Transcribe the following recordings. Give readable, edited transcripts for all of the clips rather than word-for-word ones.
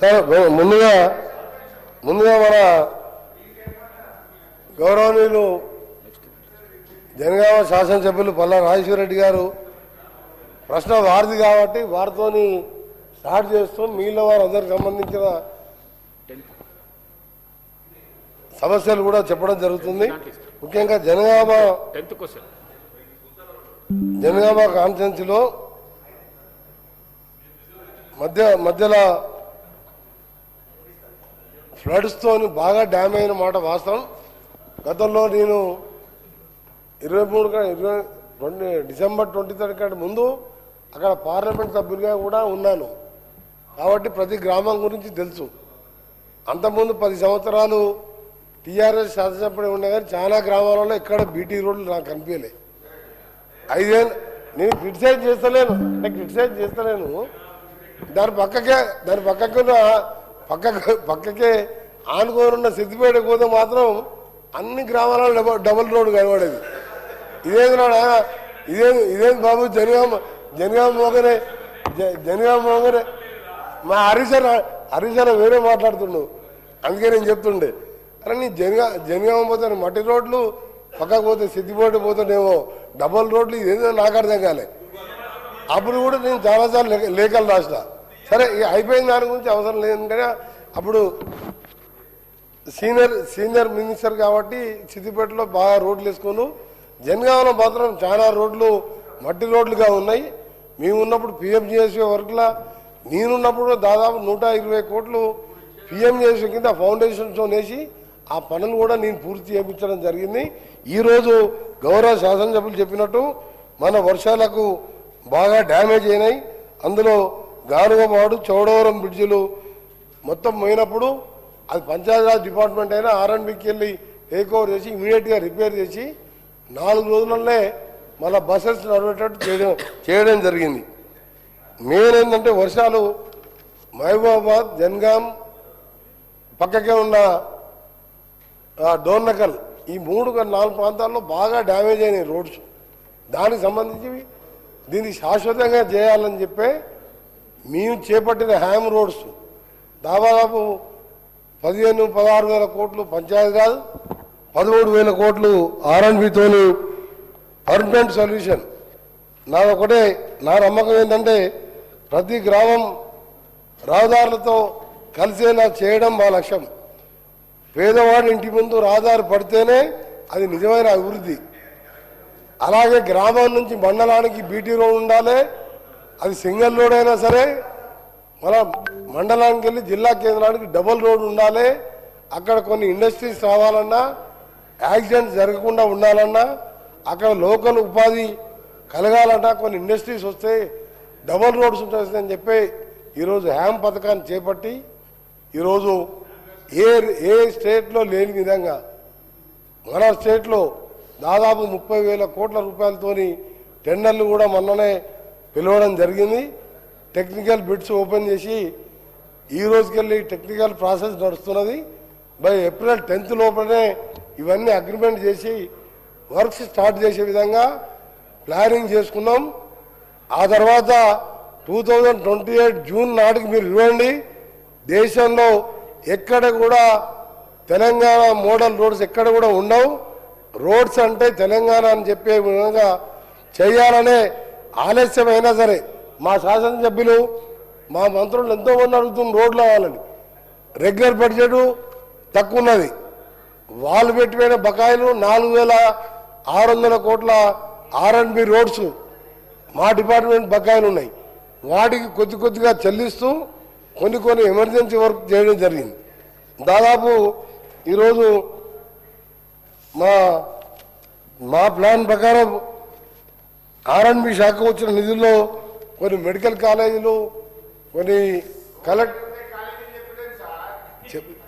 Sir ముందుగా మన గౌరవనీయులు జనగామ శాసనసభ్యులు పల్లా రాజేశ్వరరెడ్డి గారు ప్రశ్న వారిది కాబట్టి వారితో స్టార్ట్ చేస్తూ మీలో వారందరికి సంబంధించిన సమస్యలు కూడా చెప్పడం జరుగుతుంది. ముఖ్యంగా జనగామ కాన్స్టిట్యున్సీలో మధ్యలో ఫ్లడ్స్తో బాగా డ్యామ్ అయిన మాట వాస్తవం. గతంలో నేను 23 డిసెంబర్ 23 కంటే ముందు అక్కడ పార్లమెంట్ సభ్యులుగా కూడా ఉన్నాను కాబట్టి ప్రతి గ్రామం గురించి తెలుసు. అంతకుముందు 10 సంవత్సరాలు టీఆర్ఎస్ శాసనసభ్యుడు ఉన్నా కానీ చాలా గ్రామాలలో ఎక్కడ బీటీ రోడ్లు నాకు కనిపించలే. 5 ఏళ్ళు నేను క్రిటిసైజ్ చేస్తలేను దాని పక్కకే ఆనుకోనున్న సిద్దిపేట పోతే మాత్రం అన్ని గ్రామాలలో డబుల్ రోడ్డు కనబడేది. ఇదేం బాబు జనగామ మోగనే మా హరీశన వేరే మాట్లాడుతుండు. అందుకే నేను చెప్తుండే అరే నీ జనగామ పోతే మట్టి రోడ్లు పక్కకు పోతే సిద్దిపేట పోతేనేమో డబుల్ రోడ్లు ఇదేదో నాకు అర్థం కాలే. అప్పుడు కూడా నేను చాలాసార్లు లేఖలు రాసిన. సరే అయిపోయిన దాని గురించి అవసరం లేదంటే అప్పుడు సీనియర్ మినిస్టర్ కాబట్టి సిద్దిపేటలో బాగా రోడ్లు వేసుకున్నాను. జనగామలో మాత్రం చాలా రోడ్లు మట్టి రోడ్లుగా ఉన్నాయి. మేము ఉన్నప్పుడు పిఎంజిఎస్ఏ వర్క్లా నేనున్నప్పుడు దాదాపు 120 కోట్లు పిఎంజిఎస్ఏ కింద ఫౌండేషన్తో వేసి ఆ పనులు కూడా నేను పూర్తి చేయించడం జరిగింది. ఈరోజు గౌరవ శాసనసభ్యులు చెప్పినట్టు మన వర్షాలకు బాగా డ్యామేజ్ అయినాయి. అందులో గానుగపాడు చౌడవరం బ్రిడ్జిలు మొత్తం పోయినప్పుడు అది పంచాయతీరాజ్ డిపార్ట్మెంట్ అయినా ఆర్ఎండ్బికి వెళ్ళి టేక్ ఓవర్ చేసి ఇమీడియట్గా రిపేర్ చేసి 4 రోజులనే మళ్ళీ బస్సెస్ నడిపేటట్టు చేయడం జరిగింది. మెయిన్ ఏంటంటే వర్షాలు మహబూబాబాద్ జనగాం పక్కకే ఉన్న డోర్నకల్ ఈ 3-4 ప్రాంతాల్లో బాగా డ్యామేజ్ అయినాయి రోడ్స్. దానికి సంబంధించి దీన్ని శాశ్వతంగా చేయాలని చెప్పి మేము చేపట్టిన హ్యామ్ రోడ్స్ దాదాపు 15-16 వేల కోట్లు పంచాయతీరాజ్ 13 వేల కోట్లు ఆర్ఎండ్బితోని పర్మనెంట్ సొల్యూషన్. నా నమ్మకం ఏంటంటే ప్రతి గ్రామం రహదారులతో కలిసేలా చేయడం మా లక్ష్యం. పేదవాడి ఇంటి ముందు రహదారి పడితేనే అది నిజమైన అభివృద్ధి. అలాగే గ్రామం నుంచి మండలానికి బీటీ రోడ్ ఉండాలి. అది సింగిల్ రోడ్ అయినా సరే మన మండలానికి వెళ్ళి జిల్లా కేంద్రానికి డబుల్ రోడ్ ఉండాలి. అక్కడ కొన్ని ఇండస్ట్రీస్ రావాలన్నా యాక్సిడెంట్స్ జరగకుండా ఉండాలన్నా అక్కడ లోకల్ ఉపాధి కలగాలన్నా కొన్ని ఇండస్ట్రీస్ వస్తే డబుల్ రోడ్స్ ఉంటాయని చెప్పి ఈరోజు హ్యామ్ పథకాన్ని చేపట్టి ఈరోజు ఏ స్టేట్లో లేని విధంగా మన స్టేట్లో దాదాపు 30,000 కోట్ల రూపాయలతోని టెండర్లు కూడా మొన్ననే పిలవడం జరిగింది. టెక్నికల్ బిడ్స్ ఓపెన్ చేసి ఈ రోజుకెళ్ళి టెక్నికల్ ప్రాసెస్ నడుస్తున్నది. బై ఏప్రిల్ 10th లోపలనే ఇవన్నీ అగ్రిమెంట్ చేసి వర్క్స్ స్టార్ట్ చేసే విధంగా ప్లానింగ్ చేసుకున్నాం. ఆ తర్వాత 2028 జూన్ నాటికి మీరు ఇవ్వండి. దేశంలో ఎక్కడ కూడా తెలంగాణ మోడల్ రోడ్స్ ఎక్కడ కూడా ఉండవు. రోడ్స్ అంటే తెలంగాణ అని చెప్పే విధంగా చేయాలనే ఆలస్యమైనా సరే మా శాసనసభ్యులు మా మంత్రులు ఎంతోమంది అడుగుతున్న రోడ్లు కావాలని. రెగ్యులర్ బడ్జెట్ తక్కువ ఉన్నది. వాళ్ళు పెట్టిపోయిన బకాయిలు 4,600 కోట్ల ఆర్ఎండ్బి రోడ్స్ మా డిపార్ట్మెంట్ బకాయిలు ఉన్నాయి. వాటికి కొద్దిగా చెల్లిస్తూ కొన్ని ఎమర్జెన్సీ వర్క్ చేయడం జరిగింది. దాదాపు ఈరోజు మా ప్లాన్ ప్రకారం ఆర్ఎండ్బి శాఖ వచ్చిన నిధుల్లో కొన్ని మెడికల్ కాలేజీలు కొన్ని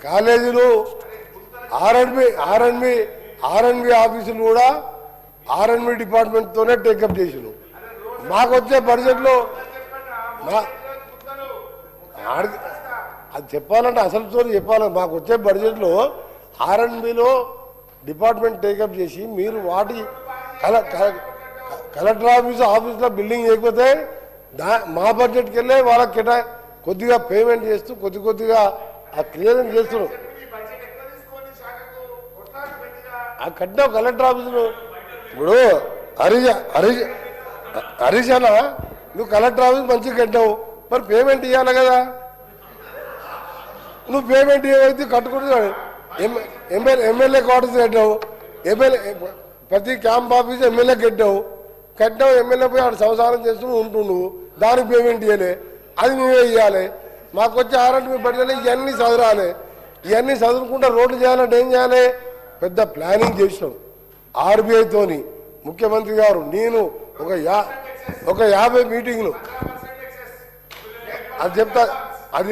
కాలేజీలు ఆర్ఎండ్బి ఆఫీసులు కూడా ఆర్ఎండ్బి డిపార్ట్మెంట్తోనే టేకప్ చేసిన. మాకు వచ్చే బడ్జెట్లో అది చెప్పాలంటే అసలు స్టోరీ చెప్పాలి. మాకు వచ్చే బడ్జెట్లో ఆర్ఎండ్బిలో డిపార్ట్మెంట్ టేకప్ చేసి మీరు వాటి కలెక్టర్ ఆఫీసులో బిల్డింగ్ చేయకపోతే మా బడ్జెట్కి వెళ్ళే వాళ్ళకి కొద్దిగా పేమెంట్ చేస్తూ కొద్దిగా ఆ క్లియరెన్స్ చేస్తున్నాం. ఆ కట్టినావు కలెక్టర్ ఆఫీసులు. ఇప్పుడు హరీష్ అన్న నువ్వు కలెక్టర్ ఆఫీస్ మంచిగా కట్టావు, మరి పేమెంట్ ఇవ్వాలి కదా. నువ్వు పేమెంట్ ఇవ్వైతే కట్టుకుంటున్నావు. ఎమ్మెల్యే క్వార్టర్స్ కట్టావు, ప్రతి క్యాంప్ ఆఫీస్ ఎమ్మెల్యే కట్టావు, ఎమ్మెల్యే పోయి ఆడ సంసారం చేస్తూ ఉంటుండు, దానికి పేమెంట్ ఇవ్వలే, అది మేమే ఇవ్వాలి. మాకు వచ్చే ఆరంటే మీ బడ్జెట్లో ఇవన్నీ చదరాలి. ఇవన్నీ చదువుకుంటా రోడ్లు చేయాలంటే ఏం చేయాలి? పెద్ద ప్లానింగ్ చేసినాం ఆర్బీఐతోని. ముఖ్యమంత్రి గారు నేను ఒక 50 మీటింగ్లు అది చెప్తా. అది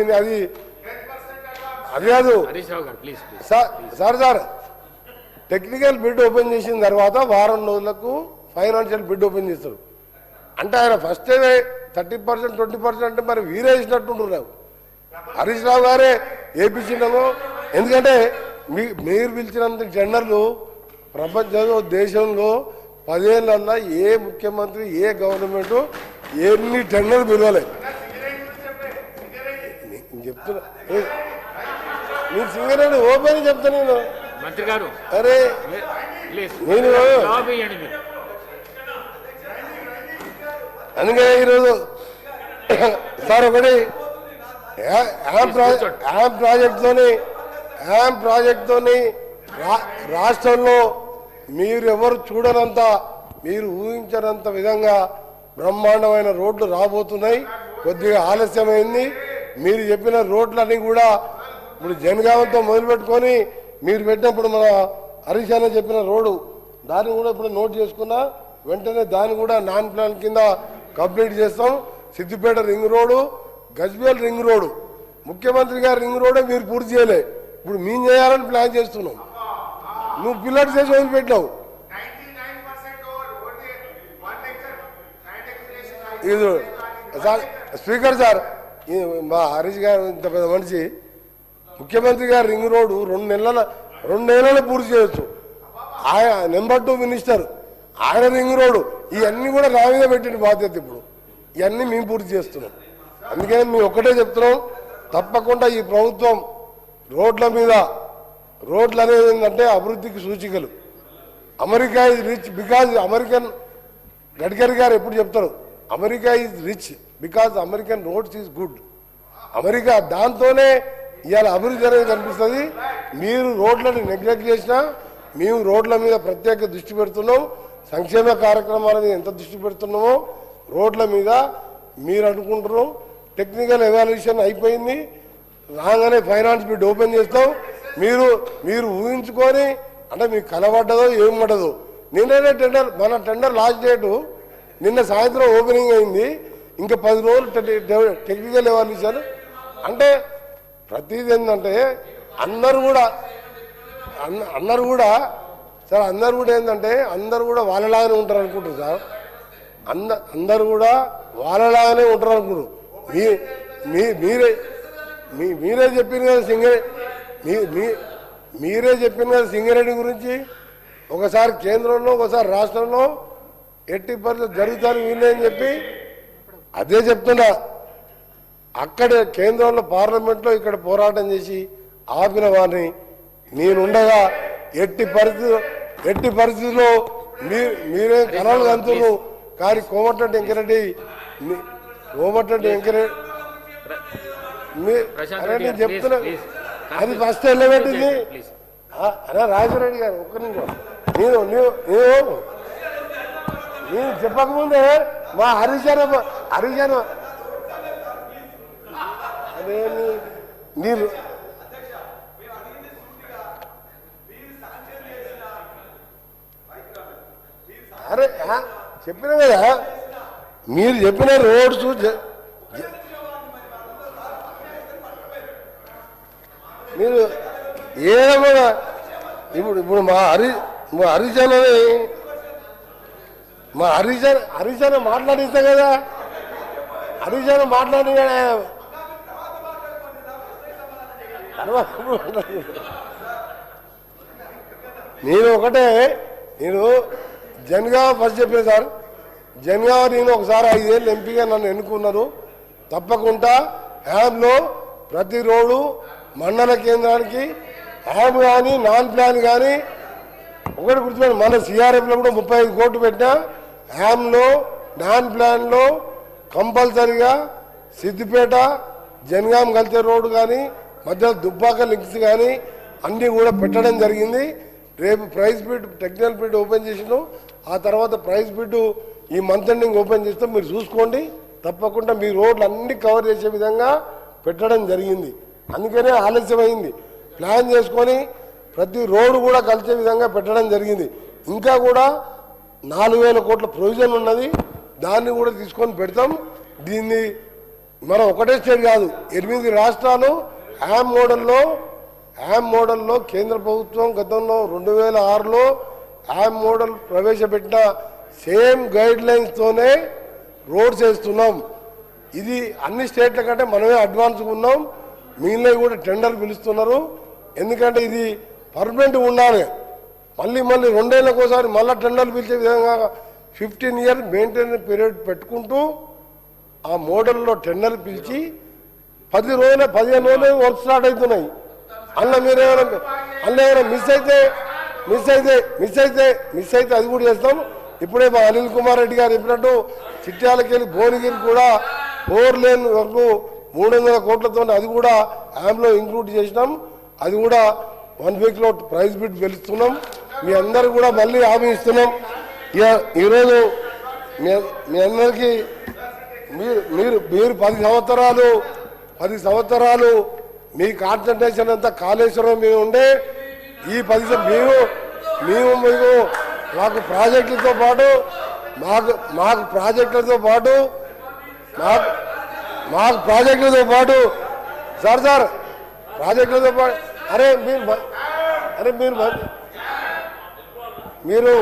కాదు సార్ టెక్నికల్ బిడ్ ఓపెన్ చేసిన తర్వాత వారం రోజులకు ఫైనాన్షియల్ బిడ్ ఓపెన్ చేస్తారు. అంటే ఆయన ఫస్ట్ 30% 20% అంటే మరి వీరే ఇచ్చినట్టుంటున్నారు. హరీష్ రావు గారే వేయించినాము. ఎందుకంటే మీరు పిలిచినంత టెండర్లు ప్రపంచంలో దేశంలో 10 ఏళ్ళల్లో ఏ ముఖ్యమంత్రి ఏ గవర్నమెంట్ ఎన్ని టెండర్లు పిలవలే. చెప్తున్నా మీరు సింగరేణి ఓపెన్ చెప్తా నేను. మంత్రి గారు అరే నేను అందుకే ఈరోజు సార్ ఒకటి యామ్ ప్రాజెక్ట్తోని రాష్ట్రంలో మీరు ఎవరు చూడనంత, మీరు ఊహించనంత విధంగా బ్రహ్మాండమైన రోడ్లు రాబోతున్నాయి. కొద్దిగా ఆలస్యమైంది. మీరు చెప్పిన రోడ్లన్నీ కూడా ఇప్పుడు జనగామంతో మొదలుపెట్టుకొని మీరు పెట్టినప్పుడు మన హరీష్ అన్న చెప్పిన రోడ్డు దాన్ని కూడా ఇప్పుడు నోట్ చేసుకున్నా. వెంటనే దాన్ని కూడా నాన్ ప్లాన్ కింద కంప్లీట్ చేస్తాం. Siddipet ring road, Gajwel ring road, ముఖ్యమంత్రి గారి రింగ్ రోడ్డే మీరు పూర్తి చేయలే. ఇప్పుడు మేము చేయాలని ప్లాన్ చేస్తున్నాం. నువ్వు పిల్లలు చేసి వదిలిపెట్టావు. ఇది సార్ స్పీకర్ సార్, మా హరీష్ గారు ఇంత పెద్ద మనిషి, ముఖ్యమంత్రి గారు రింగ్ రోడ్డు 2 నెలలు పూర్తి చేయొచ్చు. ఆయన నెంబర్ 2 మినిస్టర్, ఆయన రింగ్ రోడ్డు ఇవన్నీ కూడా నా మీద పెట్టిన బాధ్యత. ఇప్పుడు ఇవన్నీ మేము పూర్తి చేస్తున్నాం. అందుకని మేము ఒక్కటే చెప్తున్నాం, తప్పకుండా ఈ ప్రభుత్వం రోడ్లు అనేది ఏంటంటే అభివృద్ధికి సూచికలు. America is rich because American, Gadkari గారు ఎప్పుడు చెప్తారు, America is rich because American roads is good. America దాంతోనే ఇవాళ అభివృద్ధి అనేది కనిపిస్తుంది. మీరు రోడ్లను నెగ్లెక్ట్ చేసినా మేము రోడ్ల మీద ప్రత్యేక దృష్టి పెడుతున్నాం. సంక్షేమ కార్యక్రమాల మీద ఎంత దృష్టి పెడుతున్నామో రోడ్ల మీద మీరు అనుకుంటున్నాం. టెక్నికల్ ఎవాల్యుయేషన్ అయిపోయింది, రాగానే ఫైనాన్స్ బిడ్ ఓపెన్ చేస్తాం. మీరు ఊహించుకొని అంటే మీకు కనబడ్డదో ఏం పడ్డదో. నిన్ననే మన టెండర్ లాస్ట్ డేటు నిన్న సాయంత్రం ఓపెనింగ్ అయింది. ఇంకా 10 రోజులు టెక్నికల్ ఎవాల్యుయేషన్. అంటే ప్రతిదీ ఏంటంటే అందరూ కూడా సార్ అందరు కూడా ఏంటంటే అందరు కూడా వాళ్ళలాగానే ఉంటారు అనుకుంటారు సార్. అందరు కూడా వాళ్ళలాగానే ఉంటారు అనుకుంటారు. మీరే చెప్పిన కదా సింగరేణి గురించి. ఒకసారి కేంద్రంలో ఒకసారి రాష్ట్రంలో 80% జరుగుతాను వీళ్ళని చెప్పి అదే చెప్తున్నా. అక్కడ కేంద్రంలో పార్లమెంట్లో ఇక్కడ పోరాటం చేసి ఆపిన వారిని నేనుండగా ఎట్టి పరిస్థితుల్లో మీరే కలలు కంతులు. కానీ కోమటిరెడ్డి వెంకరెడ్డి నేను చెప్తున్నా, అది ఫస్ట్ వెళ్ళబెట్టింది అదే రాజశేఖర గారు. ఒక్క నిమిషం, నేను చెప్పకముందే మా హరీష్ అదే మీరు అరే చెప్పిన కదా మీరు చెప్పిన రోడ్స్ మీరు ఏమన్నా ఇప్పుడు మా హరీష్ అన్న మాట్లాడిస్తా కదా. హరీష్ అన్న మాట్లాడి నేను జనగామ ఫస్ట్ చెప్పాను సార్. జనగామ నేను ఒకసారి 5 ఏళ్ళు ఎంపీగా నన్ను ఎన్నుకున్నారు. తప్పకుండా హ్యామ్లో ప్రతి రోడ్డు మండల కేంద్రానికి హ్యామ్ కానీ నాన్ ప్లాన్ కానీ ఒకటి గుర్తుపెట్టి మన సిఆర్ఎఫ్లో కూడా 35 కోట్లు పెట్టినా హ్యామ్లో నాన్ ప్లాన్లో కంపల్సరిగా సిద్దిపేట జనగాం కలిసే రోడ్డు కానీ మధ్యలో దుబ్బాక లింక్స్ కానీ అన్నీ కూడా పెట్టడం జరిగింది. రేపు price bid technical bid open చేసినాం. ఆ తర్వాత ప్రైస్ బిడ్ ఈ మంత్ ఎండింగ్ ఓపెన్ చేస్తాం. మీరు చూసుకోండి, తప్పకుండా మీ రోడ్లు అన్ని కవర్ చేసే విధంగా పెట్టడం జరిగింది. అందుకనే ఆలస్యమైంది. ప్లాన్ చేసుకొని ప్రతి రోడ్డు కూడా కలిసే విధంగా పెట్టడం జరిగింది. ఇంకా కూడా 4,000 కోట్ల ప్రొవిజన్ ఉన్నది, దాన్ని కూడా తీసుకొని పెడతాం. దీన్ని మనం ఒకటే స్టేట్ కాదు, 8 రాష్ట్రాలు హ్యామ్ మోడల్లో కేంద్ర ప్రభుత్వం గతంలో 2006లో హ్యామ్ మోడల్ ప్రవేశపెట్టిన సేమ్ గైడ్ లైన్స్తోనే రోడ్స్ వేస్తున్నాం. ఇది అన్ని స్టేట్ల కంటే మనమే అడ్వాన్స్గా ఉన్నాం. మిగిలినవి కూడా టెండర్ పిలుస్తున్నారు. ఎందుకంటే ఇది పర్మనెంట్ ఉండాలి. మళ్ళీ 2 ఏళ్ళకోసారి మళ్ళీ టెండర్లు పిలిచే విధంగా 15 ఇయర్స్ మెయింటెనెన్స్ పీరియడ్ పెట్టుకుంటూ ఆ మోడల్లో టెండర్ పిలిచి 10 రోజులు 15 రోజులు వర్క్ స్టార్ట్ అవుతున్నాయి. అందులో మీరు ఏమైనా మిస్ అయితే అది కూడా చేస్తాం. ఇప్పుడే మా అనిల్ కుమార్ రెడ్డి గారు చెప్పినట్టు చిట్యాలకెళ్ళి భువనగిరి కూడా 4 లేన్ వరకు 300 కోట్లతో అది కూడా యామ్లో ఇంక్లూడ్ చేసినాం. అది కూడా 1 వీక్లో ప్రైజ్ బిడ్ గెలుస్తున్నాం. మీ అందరు కూడా మళ్ళీ హామీ ఇస్తున్నాం. ఈరోజు మీ అందరికీ మీరు 10 సంవత్సరాలు మీ కాన్సన్ట్రేషన్ అంతా కాళేశ్వరం మీద ఉండే ఈ 10 మేము మాకు ప్రాజెక్టులతో పాటు మాకు ప్రాజెక్టులతో పాటు సార్ ప్రాజెక్టులతో పాటు మీరు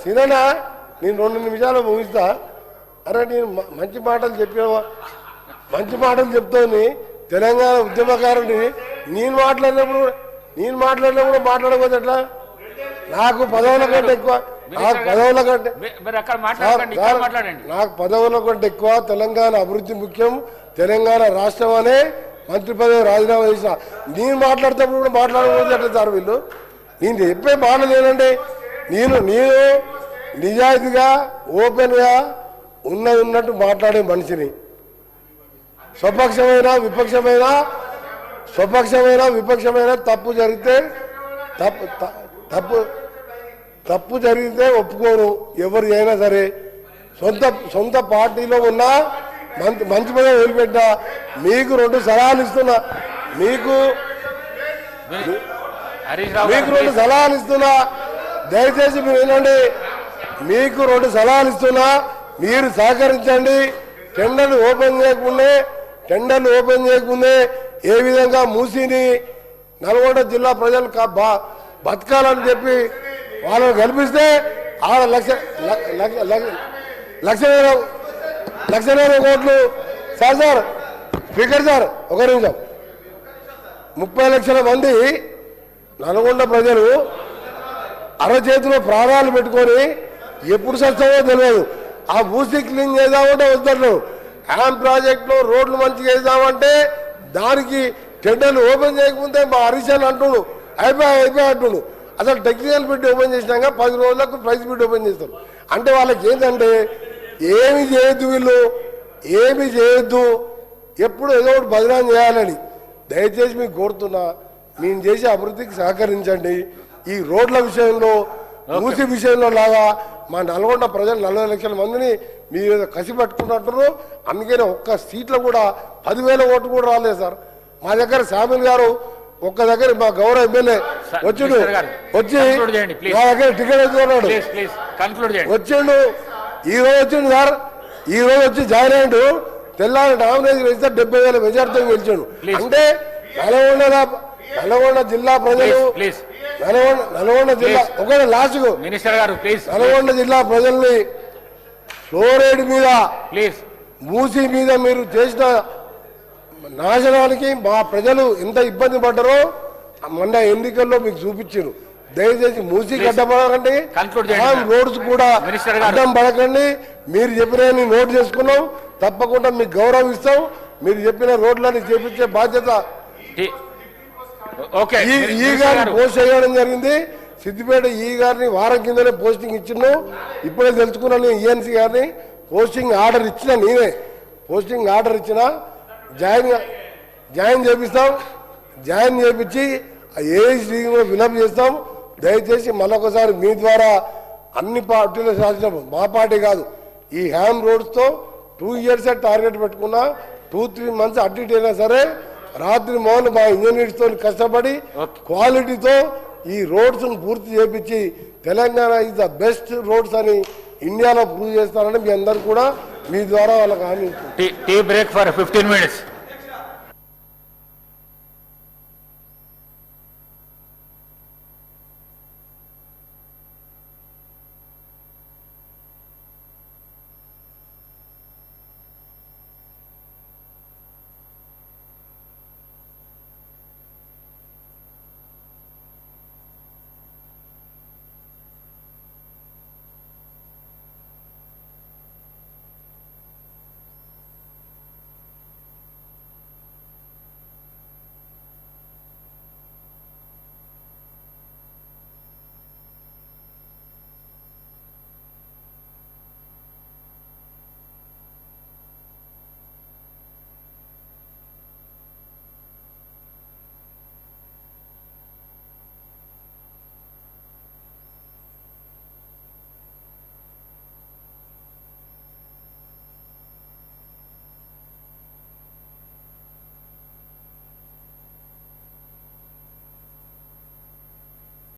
సిననా నేను 2 నిమిషాలు ముగిస్తా. నేను మంచి మాటలు చెప్తాను. తెలంగాణ ఉద్యమకారుని నేను మాట్లాడినప్పుడు మాట్లాడకపోతే ఎట్లా? నాకు పదవుల కంటే ఎక్కువ తెలంగాణ అభివృద్ధి ముఖ్యం. తెలంగాణ రాష్ట్రం అనే మంత్రి పదవి రాజీనామా చేసిన నేను మాట్లాడేటప్పుడు కూడా మాట్లాడకపోతే ఎట్లా సార్? వీళ్ళు నేను చెప్పే మాటలు ఏంటంటే నేను నిజాయితీగా ఓపెన్గా ఉన్నట్టు మాట్లాడే మనిషిని. స్వపక్షమైన విపక్షమైన తప్పు జరిగితే ఒప్పుకోను. ఎవరు అయినా సరే సొంత పార్టీలో ఉన్న మంచి పదవి వదిలిపెట్టినా మీకు 2 సలహాలు ఇస్తున్నా. మీకు 2 సలహాలు ఇస్తున్నా. దయచేసి మీరు వినండి. మీకు 2 సలహాలు ఇస్తున్నా. మీరు సహకరించండి. టెండర్లు ఓపెన్ చేయకముందే ఏ విధంగా మూసిని నల్గొండ జిల్లా ప్రజలు బతకాలని చెప్పి వాళ్ళని కల్పిస్తే 1,20,000 కోట్లు సార్ స్పీకర్ సార్ ఒక నిమిషం 30 లక్షల మంది నల్గొండ ప్రజలు అరచేతిలో ప్రాణాలు పెట్టుకొని ఎప్పుడు సస్తావో తెలియదు. ఆ మూసి క్లీన్ చేద్దామంటే వద్దరు. హ్యామ్ ప్రాజెక్టులో రోడ్లు మంచిగా వేద్దామంటే దానికి టెండర్లు ఓపెన్ చేయకముందే మా హరీషన్ అంటుడు అయిపోయి అంటుడు. అసలు టెక్నికల్ బిడ్ ఓపెన్ చేసినాక 10 రోజులకు ప్రైస్ బిడ్ ఓపెన్ చేస్తారు. అంటే వాళ్ళకి ఏంటంటే ఏమి చేయొద్దు ఎప్పుడు ఏదో ఒకటి బదనాం చేయాలని. దయచేసి మీకు కోరుతున్నా, మేము చేసే అభివృద్ధికి సహకరించండి. ఈ రోడ్ల విషయంలో మూసి విషయంలో లాగా మా నల్గొండ ప్రజలు 40 లక్షల మందిని మీరు కసి పట్టుకున్నట్టు. అందుకనే ఒక్క సీట్లో కూడా 10,000 ఓట్లు కూడా రాలేదు సార్. మా దగ్గర శామిల్ గారు ఒక్క దగ్గర మా గౌరవ ఎమ్మెల్యే వచ్చి మా దగ్గర టికెట్ ఎత్తుకున్నాడు. వచ్చిండు ఈ రోజు వచ్చిండు సార్. ఈ రోజు వచ్చి జాయిన్ అయ్యిండు. తెల్లారి నామినేషన్ వేస్తే 70,000 మెజార్టీతో గెలిచాడు. అంటే నల్గొండ జిల్లా ప్రజలు నల్గొండ జిల్లా ఒకవేళ లాస్ట్కు నల్గొండ జిల్లా ప్రజల్ని ఫ్లోరైడ్ మీద మూసి మీద మీరు చేసిన నాశనానికి మా ప్రజలు ఎంత ఇబ్బంది పడ్డారో మొన్న ఎన్నికల్లో మీకు చూపించారు. దయచేసి మూసి గడ్డపడకండి, Conclude చేయండి, హ్యామ్ sir. రోడ్స్ కూడా Minister గారు. అడ్డం పడకండి. మీరు చెప్పిన నోట్ చేసుకున్నాం, తప్పకుండా మీకు గౌరవిస్తాం. మీరు చెప్పిన రోడ్లని చేపించే బాధ్యత ఓకే ఈ గారిని పోస్ట్ చేయడం జరిగింది. సిద్దిపేట ఈ గారిని వారం కిందనే పోస్టింగ్ ఇచ్చిన్నాం. ఇప్పుడే తెలుసుకున్నాను ఈఎన్సీ గారిని పోస్టింగ్ ఆర్డర్ ఇచ్చిన నేనే పోస్టింగ్ ఆర్డర్ ఇచ్చిన జాయిన్ చేపిస్తాం. జాయిన్ చేపించి ఏఐసి ఫిలప్ చేస్తాం. దయచేసి మరొకసారి మీ ద్వారా అన్ని పార్టీలు సాధించాము, మా పార్టీ కాదు. ఈ హ్యామ్ రోడ్స్తో 2 years టార్గెట్ పెట్టుకున్నా, 2-3 months అటు ఇటు అయినా సరే రాత్రి మౌన్ మా ఇంజనీర్స్తో కష్టపడి క్వాలిటీతో ఈ రోడ్స్ పూర్తి చేపించి Telangana is the best roads అని ఇండియాలో ప్రూవ్ చేస్తారని మీ అందరు కూడా మీ ద్వారా వాళ్ళకి హామీ టీ బ్రేక్ ఫర్ 15 minutes.